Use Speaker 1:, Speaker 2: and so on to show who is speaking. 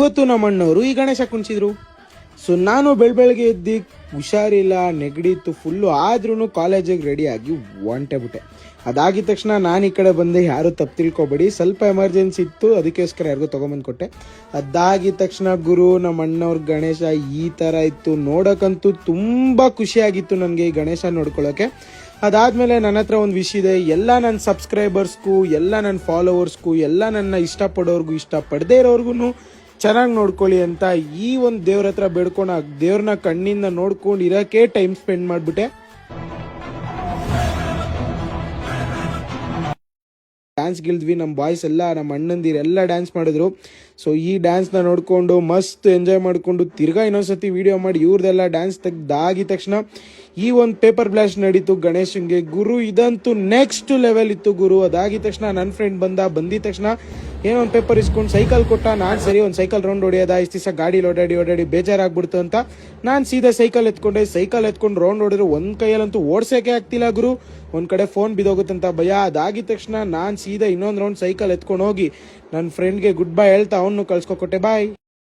Speaker 1: ಇವತ್ತು ನಮ್ಮ ಅಣ್ಣವರು ಈ ಗಣೇಶ ಕುಣಿಸಿದ್ರು. ಸೊ ನಾನು ಬೆಳಗ್ಗೆ ಎದ್ದು ಹುಷಾರಿಲ್ಲ, ನೆಗಡಿತ್ತು ಫುಲ್ಲು, ಆದ್ರೂ ಕಾಲೇಜಿಗೆ ರೆಡಿಯಾಗಿ ಹೊಂಟೆ ಬಿಟ್ಟೆ. ಅದಾಗಿದ ತಕ್ಷಣ ನಾನು ಈ ಕಡೆ ಬಂದೆ, ಯಾರು ತಪ್ಪು ತಿಳ್ಕೊಬೇಡಿ, ಸ್ವಲ್ಪ ಎಮರ್ಜೆನ್ಸಿ ಇತ್ತು, ಅದಕ್ಕೋಸ್ಕರ ಯಾರಿಗೂ ತೊಗೊಂಬಂದು ಕೊಟ್ಟೆ. ಅದಾಗಿದ ತಕ್ಷಣ ಗುರು ನಮ್ಮ ಅಣ್ಣವ್ರ ಗಣೇಶ ಈ ಥರ ಇತ್ತು, ನೋಡೋಕ್ಕಂತೂ ತುಂಬ ಖುಷಿಯಾಗಿತ್ತು ನನಗೆ ಈ ಗಣೇಶ ನೋಡ್ಕೊಳ್ಳೋಕೆ. ಅದಾದಮೇಲೆ ನನ್ನ ಹತ್ರ ಒಂದು ವಿಷಯ ಇದೆ, ಎಲ್ಲ ನನ್ನ ಸಬ್ಸ್ಕ್ರೈಬರ್ಸ್ಗೂ, ಎಲ್ಲ ನನ್ನ ಫಾಲೋವರ್ಸ್ಗೂ, ಎಲ್ಲ ನನ್ನ ಇಷ್ಟಪಡೋರ್ಗೂ, ಇಷ್ಟಪಡದೇ ಇರೋರ್ಗು ಚೆನ್ನಾಗಿ ನೋಡ್ಕೊಳ್ಳಿ ಅಂತ ಈ ಒಂದು ದೇವ್ರ ಹತ್ರ ಬೇಡ್ಕೊಂಡು, ಆ ದೇವ್ರನ್ನ ಕಣ್ಣಿಂದ ನೋಡ್ಕೊಂಡು ಇರೋಕ್ಕೆ ಟೈಮ್ ಸ್ಪೆಂಡ್ ಮಾಡಿಬಿಟ್ಟೆ. ಡ್ಯಾನ್ಸ್ ಗೆಲ್ದ್ವಿ, ನಮ್ಮ ಬಾಯ್ಸ್ ಎಲ್ಲ, ನಮ್ಮ ಅಣ್ಣಂದಿರೆಲ್ಲ ಡ್ಯಾನ್ಸ್ ಮಾಡಿದ್ರು. ಸೊ ಈ ಡ್ಯಾನ್ಸ್ನ ನೋಡಿಕೊಂಡು ಮಸ್ತ್ ಎಂಜಾಯ್ ಮಾಡಿಕೊಂಡು ತಿರ್ಗಾ ಇನ್ನೊಂದ್ಸತಿ ವಿಡಿಯೋ ಮಾಡಿ ಇವ್ರದೆಲ್ಲ ಡ್ಯಾನ್ಸ್ ತೆಗ್ದಾಗಿದ ತಕ್ಷಣ ಈ ಒಂದು ಪೇಪರ್ ಬ್ಲಾಸ್ಟ್ ನಡೀತು ಗಣೇಶನ್ಗೆ. ಗುರು ಇದಂತೂ ನೆಕ್ಸ್ಟ್ ಲೆವೆಲ್ ಇತ್ತು ಗುರು. ಅದಾಗಿದ ತಕ್ಷಣ ನನ್ನ ಫ್ರೆಂಡ್ ಬಂದಿದ ತಕ್ಷಣ ಏನೋ ಒಂದು ಪೇಪರ್ ಇಸ್ಕೊಂಡು ಸೈಕಲ್ ಕೊಟ್ಟ. ನಾನು ಸರಿ ಒಂದು ಸೈಕಲ್ ರೌಂಡ್ ಹೊಡೆಯೋದ, ಇಷ್ಟು ದಿವಸ ಗಾಡೀಲಿ ಓಡಾಡಿ ಬೇಜಾರಾಗ್ಬಿಡ್ತು ಅಂತ ನಾನು ಸೀದಾ ಸೈಕಲ್ ಎತ್ಕೊಂಡು ರೌಂಡ್ ಹೊಡೆದ್ರು. ಒಂದು ಕೈಯಲ್ಲಂತೂ ಓಡ್ಸೋಕೆ ಆಗ್ತಿಲ್ಲ ಗುರು, ಒಂದು ಕಡೆ ಫೋನ್ ಬಿದ್ದೋಗುತ್ತಂತ ಭಯ. ಅದಾಗಿದ ತಕ್ಷಣ ನಾನು ಸೀದಾ ಇನ್ನೊಂದು ರೌಂಡ್ ಸೈಕಲ್ ಎತ್ಕೊಂಡು ಹೋಗಿ ನನ್ನ ಫ್ರೆಂಡ್ಗೆ ಗುಡ್ ಬೈ ಹೇಳ್ತಾ ಅವನು ಕಳ್ಸ್ಕೊಟ್ಟೆ. ಬಾಯ್.